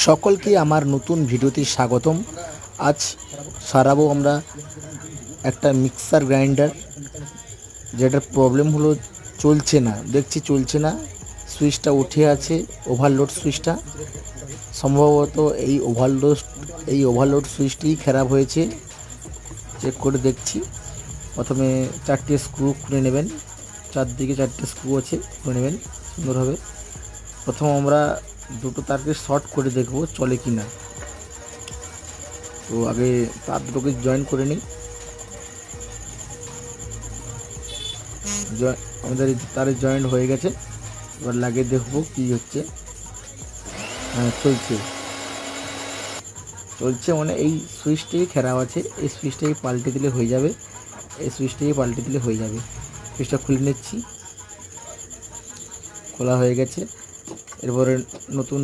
সকলকে আমার নতুন ভিডিওতে স্বাগতম। আজ সারাবো আমরা একটা মিক্সার গ্রাইন্ডার, যেটার প্রবলেম হলো চলছে না, দেখছি চলছে না। সুইচটা উঠে আছে, ওভারলোড সুইচটা। সম্ভবত এই ওভারলোড সুইচটিই খারাপ হয়েছে। চেক করে দেখছি। প্রথমে 4টে স্ক্রু খুলে নেবেন, চারদিকে 4টে স্ক্রু আছে, খুলে নেবেন সুন্দরভাবে। প্রথম আমরা দুটো তারকে শর্ট করে দেখব চলে কি না। তো আগে তার দুটোকে জয়েন করে নিই। আমাদের তারে জয়েন্ট হয়ে গেছে। এবার লাগিয়ে দেখবো কি হচ্ছে। হ্যাঁ, চলছে মানে এই সুইচটাই খারাপ আছে। এই সুইচটাকে পাল্টে দিলে হয়ে যাবে। সুইচটা খুলে নিচ্ছি। খোলা হয়ে গেছে। এরপরে নতুন